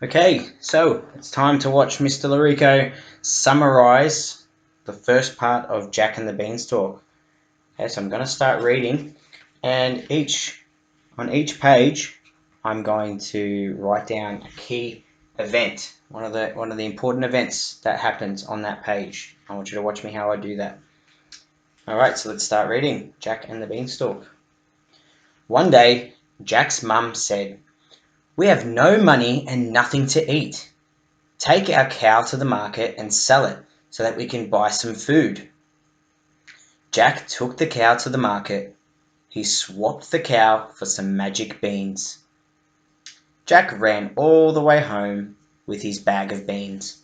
Okay, so it's time to watch Mr. Larico summarize the first part of Jack and the Beanstalk. Okay, so I'm going to start reading, and on each page, I'm going to write down a key event, one of the important events that happens on that page. I want you to watch me how I do that. All right, so let's start reading Jack and the Beanstalk. One day, Jack's mum said, "We have no money and nothing to eat. Take our cow to the market and sell it so that we can buy some food." Jack took the cow to the market. He swapped the cow for some magic beans. Jack ran all the way home with his bag of beans.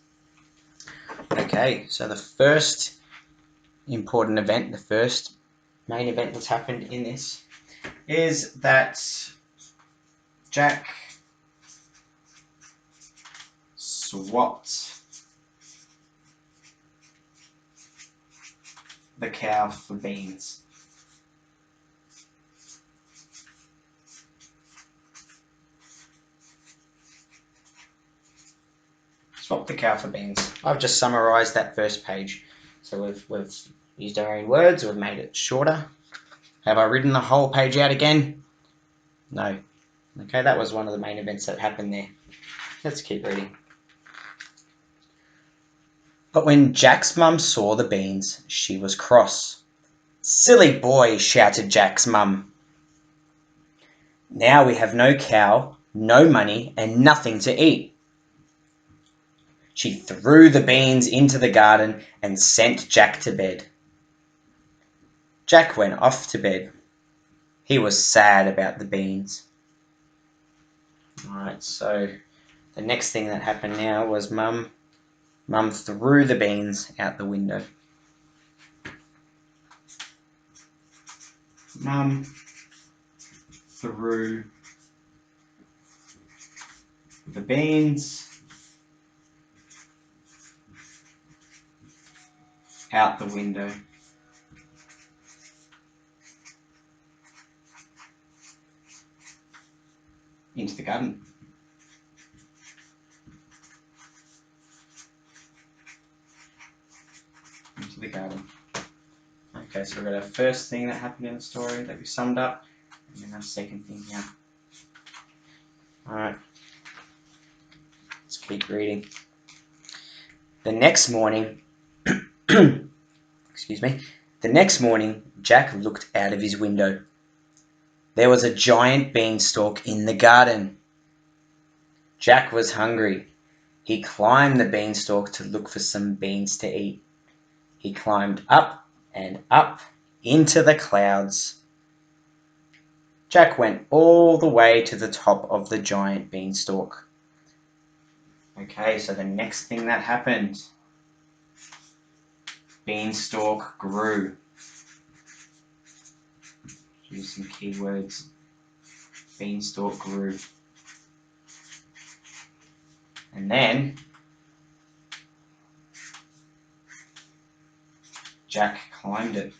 Okay, so the first important event, the first main event that's happened in this is that Jack swapped the cow for beans. Swap the cow for beans. I've just summarised that first page. So we've used our own words, we've made it shorter. Have I written the whole page out again? No. Okay, that was one of the main events that happened there. Let's keep reading. But when Jack's mum saw the beans, she was cross. "Silly boy," shouted Jack's mum. "Now we have no cow, no money, and nothing to eat." She threw the beans into the garden and sent Jack to bed. Jack went off to bed. He was sad about the beans. Alright, so the next thing that happened now was Mum threw the beans out the window. Mum threw the beans out the window. Into the garden. Into the garden. Okay, so we've got our first thing that happened in the story that we summed up, and then our second thing here. Alright, let's keep reading. The next morning, excuse me, the next morning, Jack looked out of his window. There was a giant beanstalk in the garden. Jack was hungry. He climbed the beanstalk to look for some beans to eat. He climbed up and up into the clouds. Jack went all the way to the top of the giant beanstalk. Okay, so the next thing that happened, beanstalk grew. Use some keywords. Beanstalk grew. And then Jack climbed it.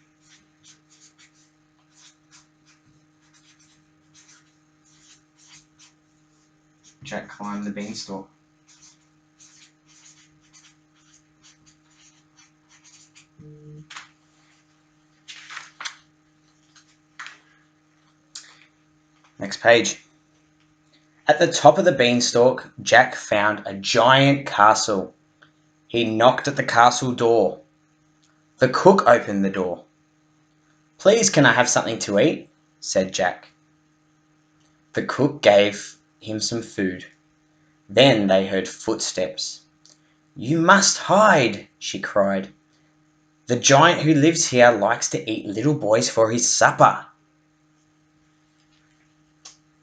Jack climbed the beanstalk. Next page. At the top of the beanstalk, Jack found a giant castle. He knocked at the castle door. The cook opened the door. "Please, can I have something to eat?" said Jack. The cook gave him some food. Then they heard footsteps. "You must hide," she cried. "The giant who lives here likes to eat little boys for his supper."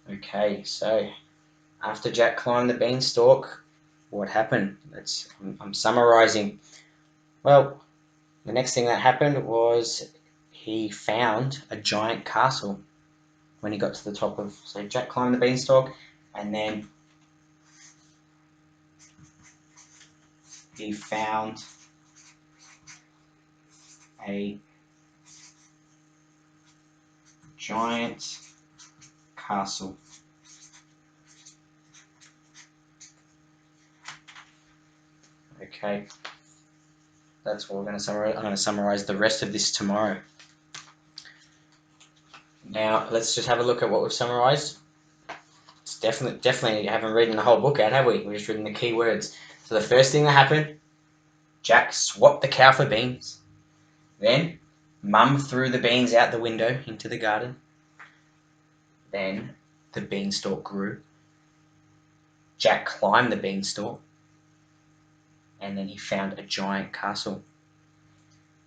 Okay, so after Jack climbed the beanstalk, what happened? I'm summarising. Well, the next thing that happened was he found a giant castle when he got to the top of... So Jack climbed the beanstalk, and then he found a giant castle. Okay, that's what we're going to summarize. I'm going to summarize the rest of this tomorrow. Now, let's just have a look at what we've summarized. It's definitely you haven't read the whole book out, have we? We've just written the key words. So the first thing that happened, Jack swapped the cow for beans. Then, Mum threw the beans out the window into the garden. Then, the beanstalk grew. Jack climbed the beanstalk. And then he found a giant castle.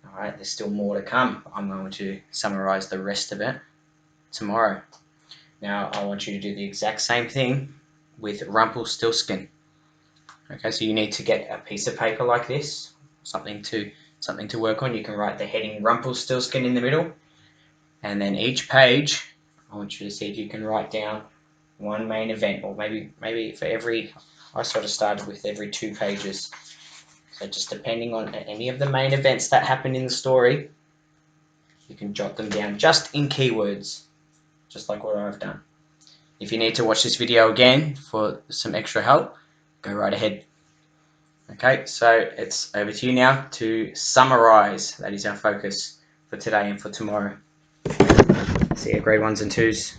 Alright, there's still more to come. I'm going to summarize the rest of it tomorrow. Now, I want you to do the exact same thing with Rumpelstiltskin. Okay, so you need to get a piece of paper like this, something to work on. You can write the heading Rumpelstiltskin in the middle, and then each page, I want you to see if you can write down one main event, or maybe for every. I sort of started with every 2 pages. So just depending on any of the main events that happen in the story, you can jot them down just in keywords, just like what I've done. If you need to watch this video again for some extra help, go right ahead. Okay, so it's over to you now to summarize. That is our focus for today and for tomorrow. See you, grade 1s and 2s.